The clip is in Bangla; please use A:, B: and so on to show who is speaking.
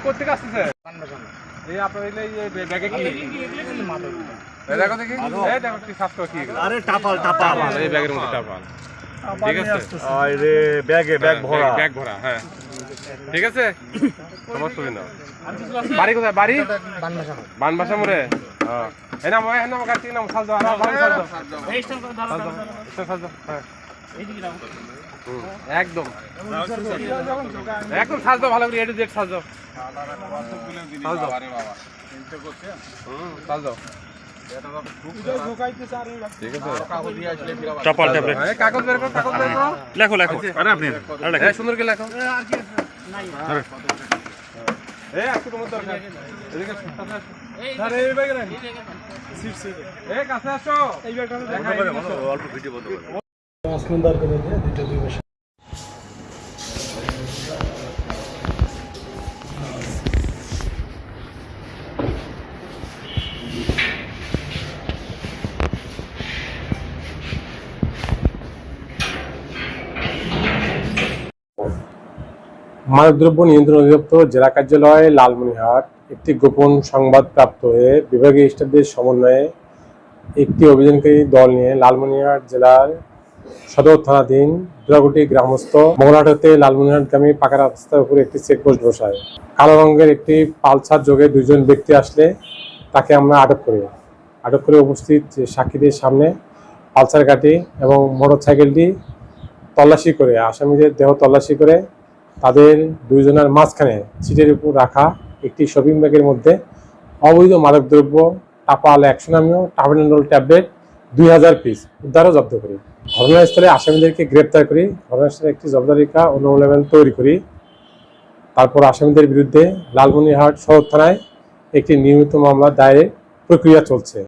A: কোথেকে আসতেছে? এই আপনার এই ব্যাগে কি দেখো দেখি, এই দেখো কি সাফ কি?
B: আরে টাপাল টাপাল,
A: এই ব্যাগের মধ্যে টাপাল। ঠিক আছে,
B: আরে ব্যাগে ব্যাগ ভরা,
A: ব্যাগ ভরা। হ্যাঁ ঠিক আছে, সমস্ত দিন। বাড়ি কোথায়? বাড়ি বানবাসা মোড়ে। এই নাম এই নাম গাড়ি নাম সাল দাও, আর ভালো সাল দাও, সাল দাও। হ্যাঁ একদম একদম সাজ দাও, ভালো করে এটু জেড সাজ দাও, সাজ দাও। সাজ দাও। ঠিক আছে,
B: টাপাল ট্যাবলেট,
A: কাগজ বের করো, কাগজ বের করো,
B: লেখো লেখো। আরে আপনি
A: হ্যাঁ সুন্দর করে লেখো। এই একটু তোমার দরকার, এদিকে স্যার এই ব্যাগে রাখি, এই কাছে আসো, এই ব্যাগটা
B: অল্প ভিডিও বন্ধ করো।
C: আসমানদার করে দিয়ে দুটো দুই মাস
D: মাদকদ্রব্য নিয়ন্ত্রণ অধিদপ্তর জেলা কার্যালয় লালমনিরহাট একটি গোপন সংবাদ প্রাপ্ত হয়ে বিভাগীয় স্টাফদের সমন্বয়ে একটি অভিযানকারী দল নিয়ে লালমনিরহাট জেলার সদর থানাধীন দুরাগুটি গ্রামস্থ মঙ্গলহাট হতে লালমনিরহাটগামী পাকা রাস্তার উপরে একটি চেকপোস্ট বসায়। কালো রঙের একটি পালসার যোগে দুজন ব্যক্তি আসলে তাকে আমরা আটক করে উপস্থিত সাক্ষীদের সামনে পালসার গাড়ি এবং মোটরসাইকেলটি তল্লাশি করে আসামিদের দেহ তল্লাশি করে তাদের দুইজনের মাঝখানে সিটের উপর রাখা একটি শপিং ব্যাগের মধ্যে অবৈধ মাদকদ্রব্য টাপাল 100 নামীয় টার্মিনাল ট্যাবলেট 2000 পিস উদ্ধারও জব্দ করি। ঘটনাস্থলে আসামিদেরকে গ্রেপ্তার করি, ঘটনাস্থলে একটি জব্দতালিকা অনুমোদন তৈরি করি। তারপর আসামিদের বিরুদ্ধে লালমনিরহাট সদর থানায় একটি নিয়মিত মামলা দায়েরের প্রক্রিয়া চলছে।